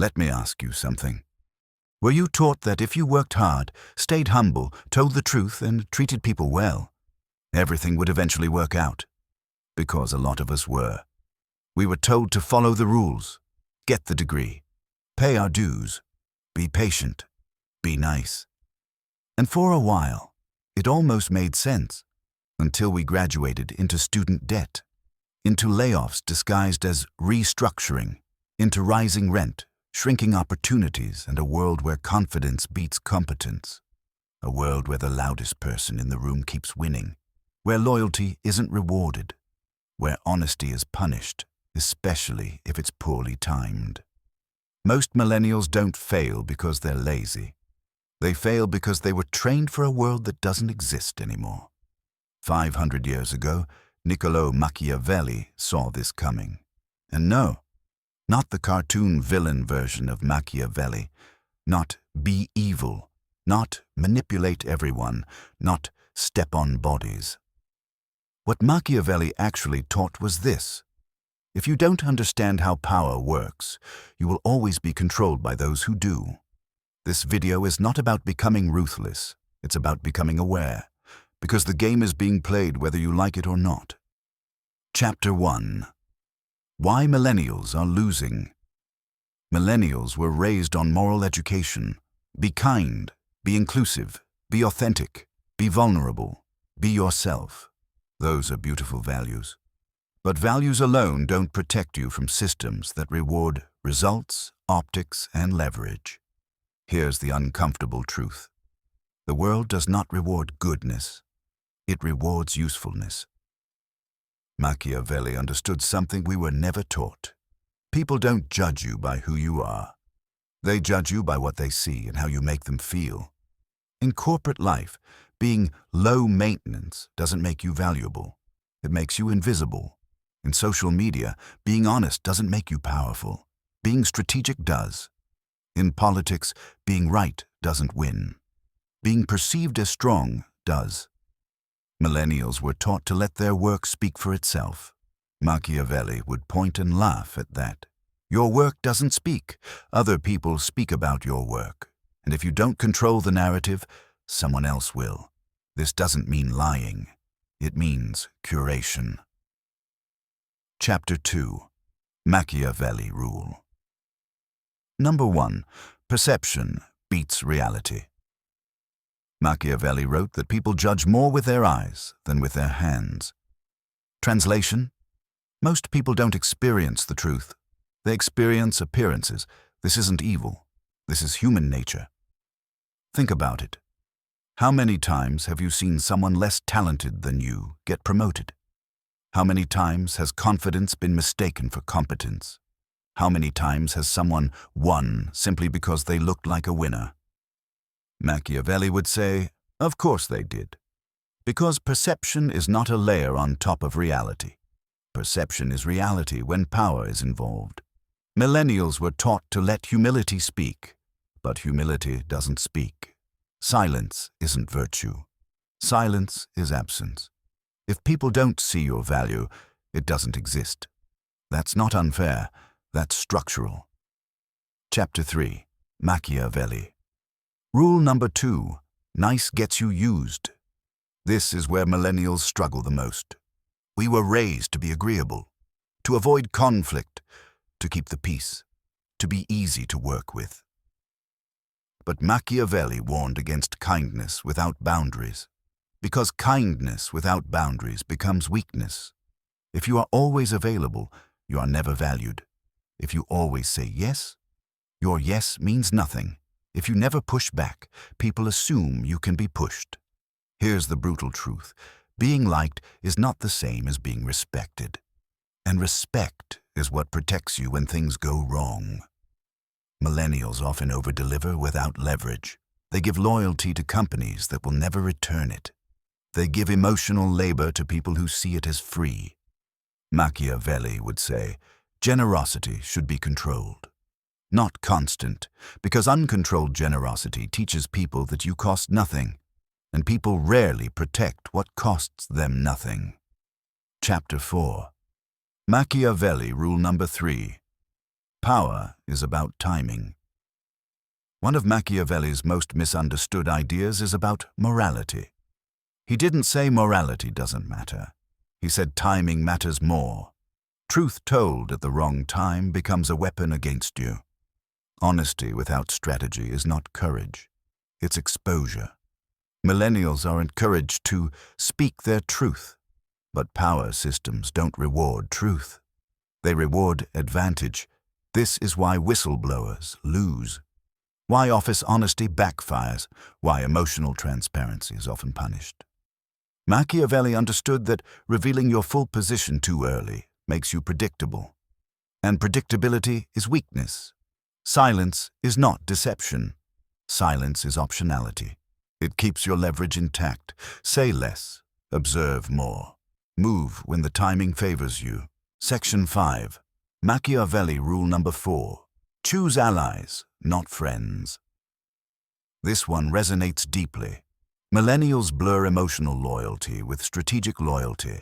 Let me ask you something. Were you taught that if you worked hard, stayed humble, told the truth, and treated people well, everything would eventually work out? Because a lot of us were. We were told to follow the rules, get the degree, pay our dues, be patient, be nice. And for a while, it almost made sense, until we graduated into student debt, into layoffs disguised as restructuring, into rising rent, shrinking opportunities, and a world where confidence beats competence. A world where the loudest person in the room keeps winning, where loyalty isn't rewarded, where honesty is punished, especially if it's poorly timed. Most millennials don't fail because they're lazy. They fail because they were trained for a world that doesn't exist anymore. 500 years ago, Niccolo Machiavelli saw this coming. And no, not the cartoon villain version of Machiavelli, not be evil, not manipulate everyone, not step on bodies. What Machiavelli actually taught was this: if you don't understand how power works, you will always be controlled by those who do. This video is not about becoming ruthless, it's about becoming aware, because the game is being played whether you like it or not. Chapter 1. Why Millennials are Losing. Millennials were raised on moral education. Be kind, be inclusive, be authentic, be vulnerable, be yourself. Those are beautiful values. But values alone don't protect you from systems that reward results, optics, and leverage. Here's the uncomfortable truth. The world does not reward goodness. It rewards usefulness. Machiavelli understood something we were never taught. People don't judge you by who you are. They judge you by what they see and how you make them feel. In corporate life, being low maintenance doesn't make you valuable. It makes you invisible. In social media, being honest doesn't make you powerful. Being strategic does. In politics, being right doesn't win. Being perceived as strong does. Millennials were taught to let their work speak for itself. Machiavelli would point and laugh at that. Your work doesn't speak. Other people speak about your work. And if you don't control the narrative, someone else will. This doesn't mean lying. It means curation. Chapter 2. Machiavelli Rule. Number 1. Perception beats reality. Machiavelli wrote that people judge more with their eyes than with their hands. Translation: most people don't experience the truth. They experience appearances. This isn't evil. This is human nature. Think about it. How many times have you seen someone less talented than you get promoted? How many times has confidence been mistaken for competence? How many times has someone won simply because they looked like a winner? Machiavelli would say, of course they did. Because perception is not a layer on top of reality. Perception is reality when power is involved. Millennials were taught to let humility speak, but humility doesn't speak. Silence isn't virtue. Silence is absence. If people don't see your value, it doesn't exist. That's not unfair, that's structural. Chapter 3. Machiavelli. Rule number 2. Nice gets you used. This is where millennials struggle the most. We were raised to be agreeable, to avoid conflict, to keep the peace, to be easy to work with. But Machiavelli warned against kindness without boundaries, because kindness without boundaries becomes weakness. If you are always available, you are never valued. If you always say yes, your yes means nothing. If you never push back, people assume you can be pushed. Here's the brutal truth. Being liked is not the same as being respected. And respect is what protects you when things go wrong. Millennials often over-deliver without leverage. They give loyalty to companies that will never return it. They give emotional labor to people who see it as free. Machiavelli would say, generosity should be controlled. Not constant, because uncontrolled generosity teaches people that you cost nothing, and people rarely protect what costs them nothing. Chapter 4. Machiavelli Rule number 3. Power is about timing. One of Machiavelli's most misunderstood ideas is about morality. He didn't say morality doesn't matter. He said timing matters more. Truth told at the wrong time becomes a weapon against you. Honesty without strategy is not courage. It's exposure. Millennials are encouraged to speak their truth, but power systems don't reward truth. They reward advantage. This is why whistleblowers lose. Why office honesty backfires. Why emotional transparency is often punished. Machiavelli understood that revealing your full position too early makes you predictable. And predictability is weakness. Silence is not deception. Silence is optionality. It keeps your leverage intact. Say less. Observe more. Move when the timing favors you. Section 5. Machiavelli Rule Number 4. Choose allies, not friends. This one resonates deeply. Millennials blur emotional loyalty with strategic loyalty.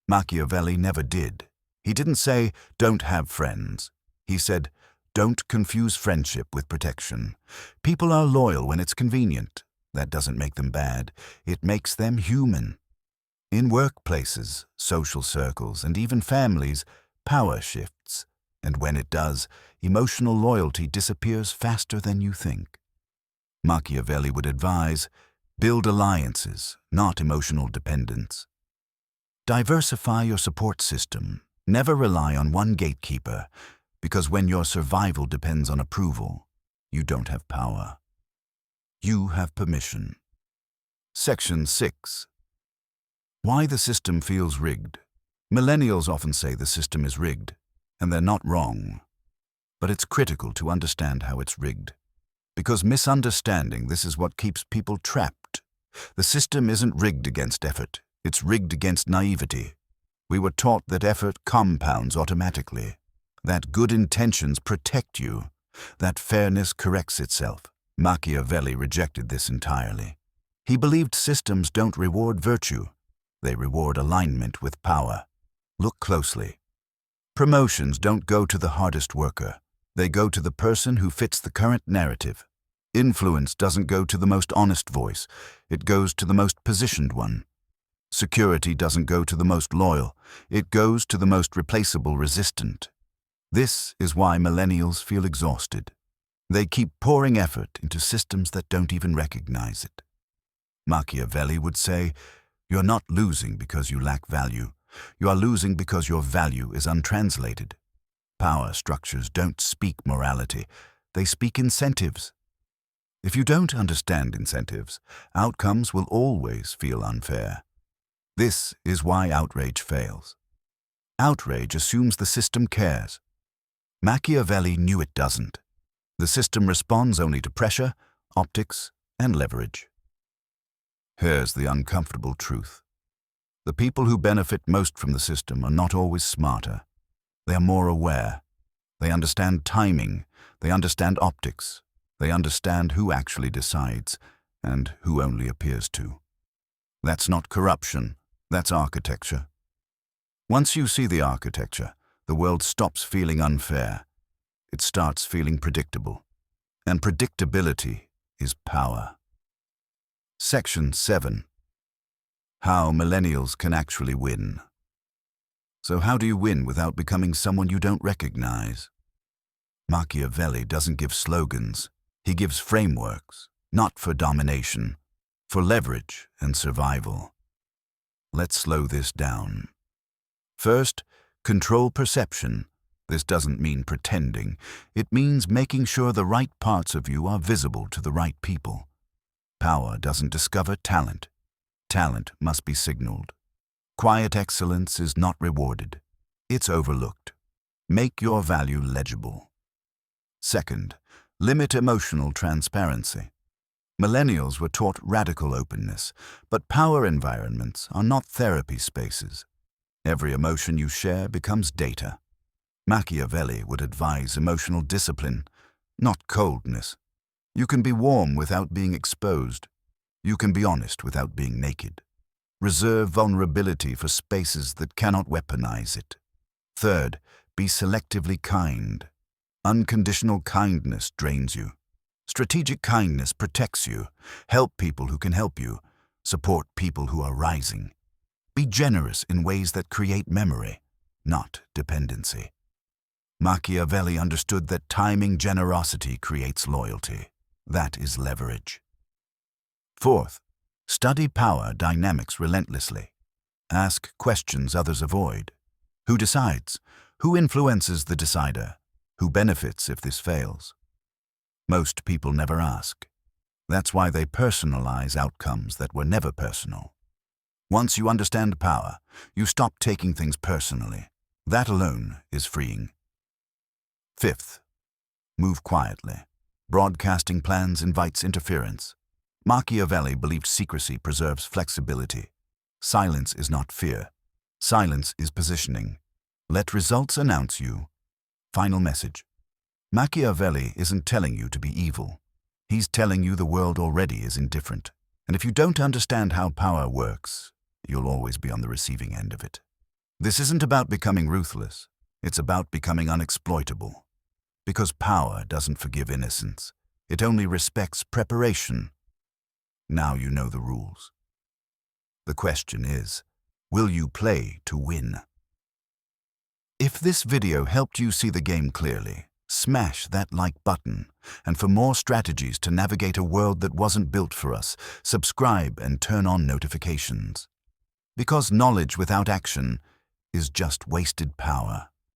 Machiavelli never did. He didn't say, don't have friends. He said, don't confuse friendship with protection. People are loyal when it's convenient. That doesn't make them bad. It makes them human. In workplaces, social circles, and even families, power shifts. And when it does, emotional loyalty disappears faster than you think. Machiavelli would advise, build alliances, not emotional dependence. Diversify your support system. Never rely on one gatekeeper, because when your survival depends on approval, you don't have power. You have permission. Section 6. Why the system feels rigged. Millennials often say the system is rigged, and they're not wrong. But it's critical to understand how it's rigged. Because misunderstanding this is what keeps people trapped. The system isn't rigged against effort, it's rigged against naivety. We were taught that effort compounds automatically, that good intentions protect you, that fairness corrects itself. Machiavelli rejected this entirely. He believed systems don't reward virtue, they reward alignment with power. Look closely. Promotions don't go to the hardest worker, they go to the person who fits the current narrative. Influence doesn't go to the most honest voice, it goes to the most positioned one. Security doesn't go to the most loyal, it goes to the most replaceable resistant. This is why millennials feel exhausted. They keep pouring effort into systems that don't even recognize it. Machiavelli would say, you're not losing because you lack value. You are losing because your value is untranslated. Power structures don't speak morality, they speak incentives. If you don't understand incentives, outcomes will always feel unfair. This is why outrage fails. Outrage assumes the system cares. Machiavelli knew it doesn't. The system responds only to pressure, optics, and leverage. Here's the uncomfortable truth. The people who benefit most from the system are not always smarter. They are more aware. They understand timing. They understand optics. They understand who actually decides and who only appears to. That's not corruption. That's architecture. Once you see the architecture, the world stops feeling unfair. It starts feeling predictable. And predictability is power. Section 7. How millennials can actually win. So how do you win without becoming someone you don't recognize? Machiavelli doesn't give slogans. He gives frameworks, not for domination, for leverage and survival. Let's slow this down. First, control perception. This doesn't mean pretending. It means making sure the right parts of you are visible to the right people. Power doesn't discover talent. Talent must be signaled. Quiet excellence is not rewarded. It's overlooked. Make your value legible. Second, limit emotional transparency. Millennials were taught radical openness, but power environments are not therapy spaces. Every emotion you share becomes data. Machiavelli would advise emotional discipline, not coldness. You can be warm without being exposed. You can be honest without being naked. Reserve vulnerability for spaces that cannot weaponize it. Third, be selectively kind. Unconditional kindness drains you. Strategic kindness protects you. Help people who can help you. Support people who are rising. Be generous in ways that create memory, not dependency. Machiavelli understood that timing generosity creates loyalty. That is leverage. Fourth, study power dynamics relentlessly. Ask questions others avoid. Who decides? Who influences the decider? Who benefits if this fails? Most people never ask. That's why they personalize outcomes that were never personal. Once you understand power, you stop taking things personally. That alone is freeing. Fifth, move quietly. Broadcasting plans invites interference. Machiavelli believed secrecy preserves flexibility. Silence is not fear. Silence is positioning. Let results announce you. Final message. Machiavelli isn't telling you to be evil. He's telling you the world already is indifferent. And if you don't understand how power works, you'll always be on the receiving end of it. This isn't about becoming ruthless. It's about becoming unexploitable. Because power doesn't forgive innocence. It only respects preparation. Now you know the rules. The question is, will you play to win? If this video helped you see the game clearly, smash that like button. And for more strategies to navigate a world that wasn't built for us, subscribe and turn on notifications. Because knowledge without action is just wasted power.